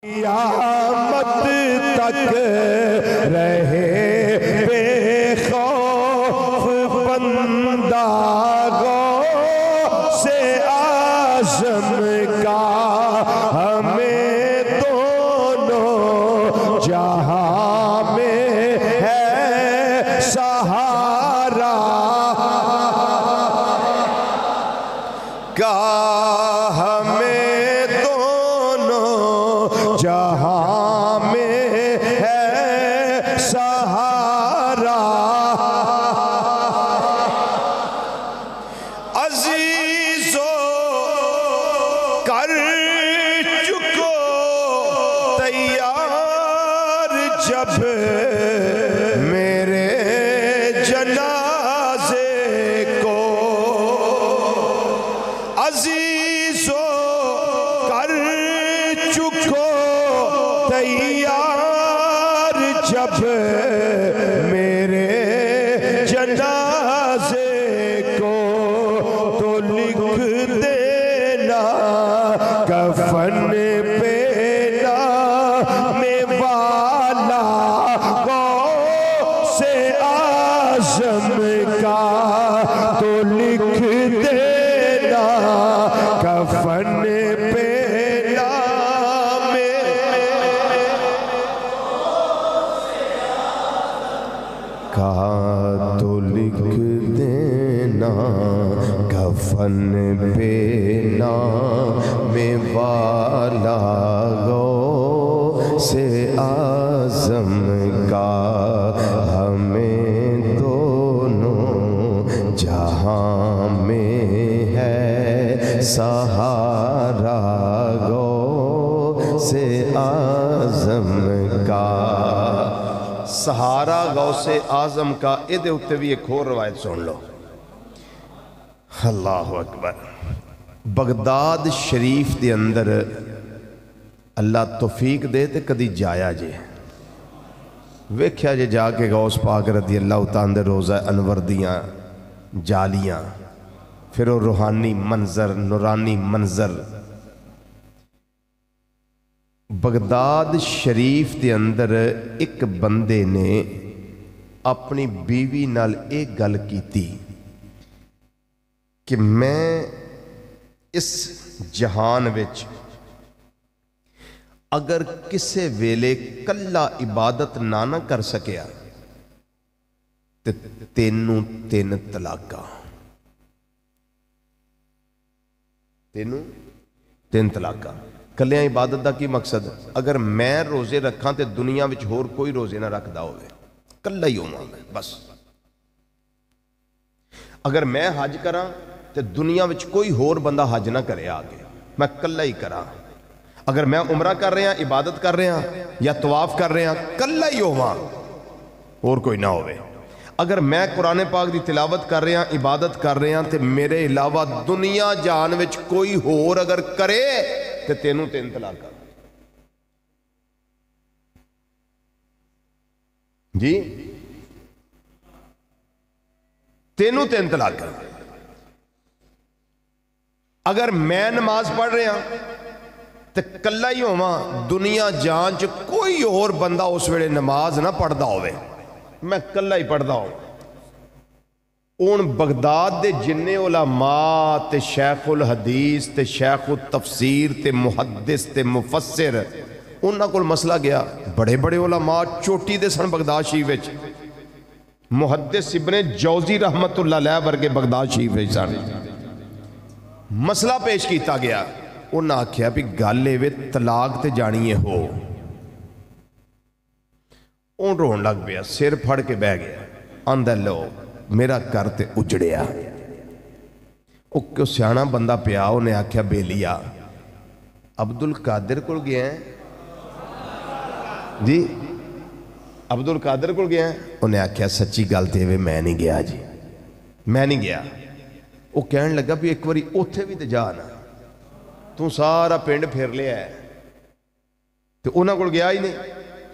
क़यामत तक रहे बेखौफ बंदा गौसे आज़म का, हमें दोनों जहां में है सहारा का, हमें दोनों जहां में है सहारा। अजीजो कर चुको तैयार जब मेरे जनाजे को, अजीजो कर चुको तैयार जब मेरे जनाजे को, तो लिख देना कफन पे नामे वाला गौसे आज़म का, तो लिख देना कफन पे नामे, कहा तो लिख देना कफन पे नामे वाला गौसे आज़म का, हमें दोनों जहां में है सहारा गौसे आज़म का। सहारा गौसे आज़म का, इहदे उत्ते भी एक होर रवायत सुन लो। अल्लाह अकबर। बगदाद शरीफ के अंदर अल्लाह तौफीक दे ते कदी जाया जे, वेख्या जे जाके गौस पाक रदी अल्लाह ताला दे रोज़ा अनवर दियां जालियां, फिर वो रूहानी मंजर नूरानी मंजर। बगदाद शरीफ के अंदर एक बंदे ने अपनी बीवी नाल एक गल की कि मैं इस जहान विच अगर किसे वेले कल्ला इबादत ना कर सकिया ते तेनू तीन तलाका, तेनू तीन तलाका। कलिया इबादत का की मकसद, अगर मैं रोजे रखा तो दुनिया विच होर कोई रोजे ना रखता होवे, कल्ला ही होवां मैं बस। अगर मैं हज करा तो दुनिया विच कोई होर बंदा हज ना करे आके, मैं कल्ला ही करा। अगर मैं उमरा कर रहा इबादत कर रहा या तवाफ कर रहा, कल्ला ही होवां होर कोई ना होवे। अगर मैं कुरान पाक की तिलावत कर रहा इबादत कर रहा तो मेरे अलावा दुनिया जान विच कोई होर अगर करे तो तेनू तीन तलाका जी, तेनू तीन तलाका। अगर मैं नमाज पढ़ रहा तो कल्ला ही होवां, दुनिया जान च कोई होर बंदा उस वेले नमाज ना पढ़ता होवे, मैं कल्ला ही पढ़ता हूं। हुण बगदाद दे जिन्ने उलमा ते शेखुल हदीस ते शेखुल तफसीर ते मुहद्दिस ते मुफस्सिर, उन्हां कोल मसला गया। बड़े बड़े उलमा चोटी दे सन बगदाद शरीफ विच, मुहद्दिस इब्ने जौजी रहमतुल्लाह अलैह वर्गे बगदाद शरीफ विच सन। मसला पेश किया गया, उन्हें आख्या भी गल एवे तलाक ते जानी है हो। उन रोन लग पिया, सिर फड़ के बह गया, आंदा लो मेरा घर ते उजड़िया। क्यों सियाना बंदा पिया, उन्हें आख्या बेलिया अब्दुल कादिर कोल गया जी, अब्दुल कादिर कोल गया। उन्हें आख्या सच्ची गल तो एवे मैं नहीं गया जी, मैं नहीं गया। वो कहन लगा भी एक बारी उत्थे भी तो जा ना, तू सारा पिंड फिर लिया है, तो उन्होंने कोल गया ही नहीं,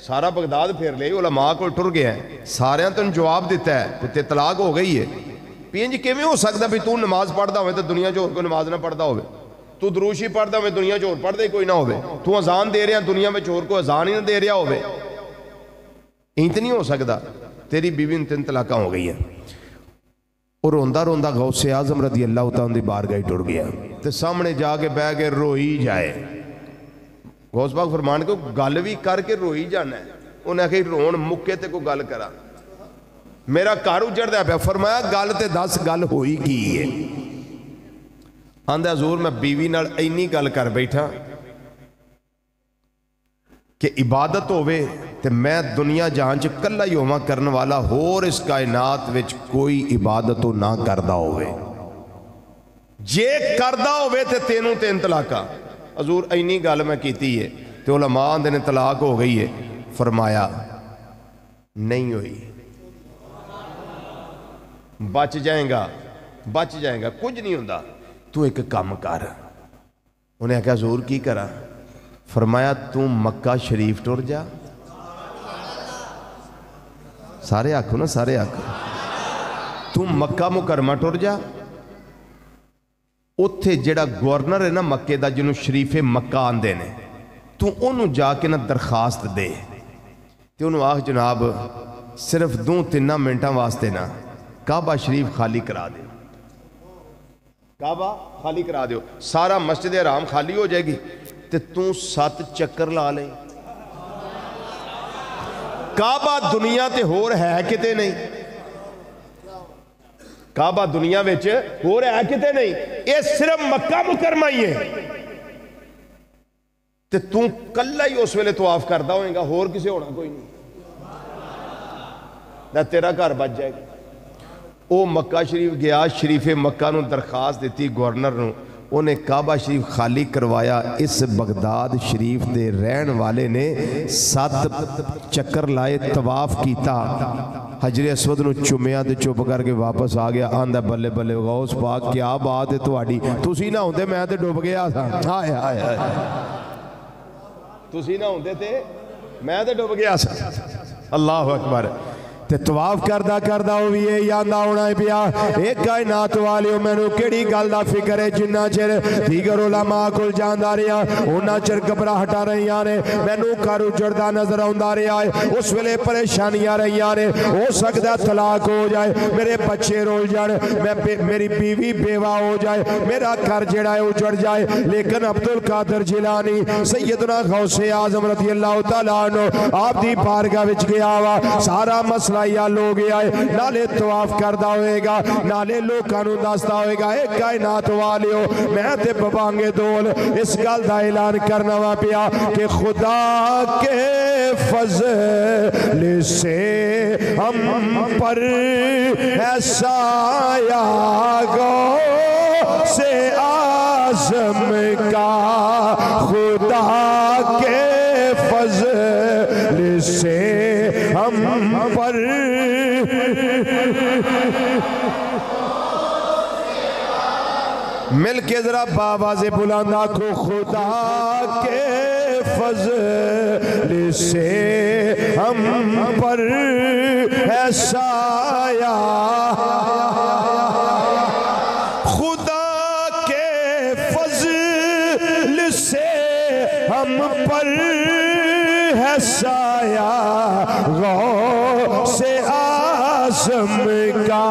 सारा बगदाद फिर लिया, उलमा कोल टुर गया, सारियां तेन जवाब दिता है ते तलाक हो गई है। भी इंज किवें हो सकता भी तू नमाज पढ़ता हो तो दुनिया च होर कोई नमाज ना पढ़ता हो। तू दरूशी पढ़दा होवे दुनिया च होर पढ़दा ही कोई ना होवे, तू अजान दे रहा दुनिया में होर कोई अजान ही ना दे रहा होवे, इंज नहीं हो सकता। तेरी बीवी ने 3 तलाक हो गई है। और रोंदा रोंदा गौसे आजम रदी अल्लाह तआला दी बारगाह टुर गया तो सामने जाके बह के रोई जाए। गौस पाक फरमान को गल भी करके रोई जाना है। उन्हें आखिर रोन मुक्के ते कोई गल करा, मेरा घर उजड़दा पिया। फरमाया गल ते दस, गल होई की है? आंदा हजूर मैं बीवी नाल इन्नी गल कर बैठा कि इबादत होवे ते मैं दुनिया जहां च कल्ला ही होवां करन वाला, होर इस कायनात विच कोई इबादत ना करदा होवे। जे करदा होवे ते तेनू 3 तलाका। हजूर इन्नी गल मैं कीती है ते उलमा आंदे ने तलाक हो गई है। फरमाया नहीं हुई, बच जाएगा, बच जाएगा, कुछ नहीं होंदा, तू एक काम कर। उन्हें आख्या हजूर की करा? फरमाया तू मक्का शरीफ टुर जा। सारे आखो ना, सारे आखो। तू मक्का मुकरमा टुर जा। उत्थे जेड़ा गवर्नर है ना मक्के दा, जिन्हों शरीफे मक्का आंदे ने, तू उन्होंने जाके ना दरखास्त दे ते उन्होंने आख जनाब सिर्फ 2-3 मिनटां वास्ते ना काबा शरीफ खाली करा दे, काबा खाली करा दो, सारा मस्जिद हराम खाली हो जाएगी ते तू 7 चक्कर ला ले। काबा दुनिया ते होर है किते नहीं, काबा दुनिया विच होर है किते नहीं, ये सिर्फ मक्का मुकरमा ही है। ते तू कल्ला ही उस वेले तवाफ करदा होएगा, होर किसे होना कोई नहीं, ना तेरा घर बच जाएगा। वो मक्का शरीफ गया, शरीफे मक्का नूं दरखास्त दी गवर्नर नूं, उन्हें काबा शरीफ खाली करवाया। इस बगदाद शरीफ के रहन वाले ने 7 चक्कर लाए, तवाफ किया, हजरे असवद नूं चुमिया ते चुप करके वापस आ गया। आंदा बल्ले बल्ले गौस पाक क्या बात है तुहाडी, तुसी ना होंदे मैं ते डुब गया था। हाय हाय हाय, तुसी ना होंदे ते मैं ते डुब गया सा। अल्लाह अकबर। ते तवाफ करदा करदा वो भी ये याद आना पिया, एक कायनात वालियो मैनू केड़ी गल दा फिक्र है, जिन्ना चिर दीगर उलमा कोल जांदा रहा उन्ना चिर घबराहटां रहियां ने, मैनू घर उजड़दा नजर आउंदा रहा है, उस वेले परेशानियां रहियां ने, हो सकदा तलाक हो जाए, मेरे बच्चे रोल जाए, मेरी बीवी बेवा हो जाए, मेरा घर जेड़ा है उजड़ जाए। लेकिन अब्दुल कादिर जिलानी सैयदना गौसे आजम रज़ी अल्लाह तआला अन्हु आप दी बारगाह विच गया वा, सारा मसला हल हो गया है, नाले तवाफ करदा होएगा, नाले लोकां नूं दसदा होएगा। एक कायनात वालियो मैं ते बबांगे दोल इस गल दा ऐलान करना वा पिया कि खुदा के फज़ल से हम पर ऐसा आया से आज़म का, खुदा के फज़ल से हम पर मिल के जरा बाबा से बुलंद आखो, खुदा के फज़ल से हम पर ऐसा आया, खुदा के फज़ल से हम पर ऐसा आया से आज़म का।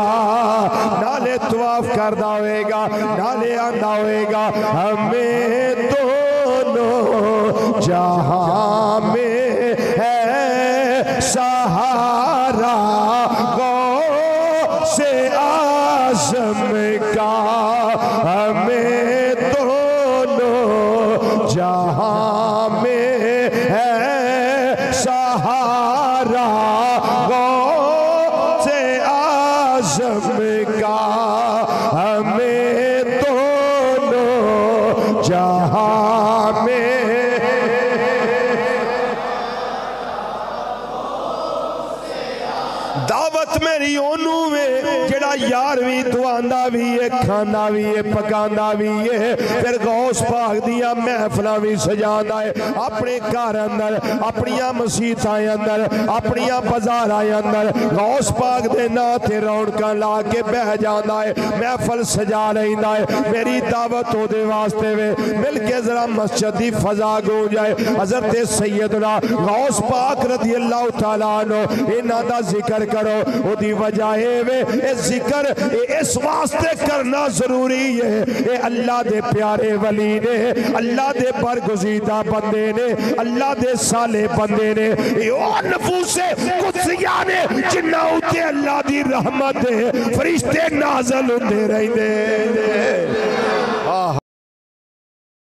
नाले तवाफ करदा होएगा, नाले आंदा होएगा, हमें दोनों जहां में है सहारा गौ से आज़म का, हमें दोनों जहां में है सहारा का, हमें दोनों जहां में दावत मेरी ओनू वे जेड़ा यार भी दुआंदा भी है, खांदा भी है, पकांदा भी है, फिर गौस पाक दियां महफिलां भी सजांदा है अपने घर अंदर, अपनियां मसीतां अंदर, अपनियां बाजारां अंदर गौस पाक दे नां ते रौनकां ला के बह जांदा है, महफिल सजा लैंदा है। मेरी दावत ओदे वास्ते वे मिल के जरा मस्जिद दी फजा गूंजाए। हजरत सैयदना गौस पाक रज़ी अल्लाह तआला अन्हु इन्हां दा जिक्र करो। ओदी वजह है वे ए जिक्र इस वास्ते करना जरूरी है, ये अल्लाह दे प्यारे वली ने, अल्लाह दे बरगुज़ीदा बंदे ने, अल्लाह दे साले बंदे ने, ओ नफूसे कुदसिया ने जिन्ना उते अल्लाह दी रहमत है फरिश्ते नाज़िल होंदे रहंदे।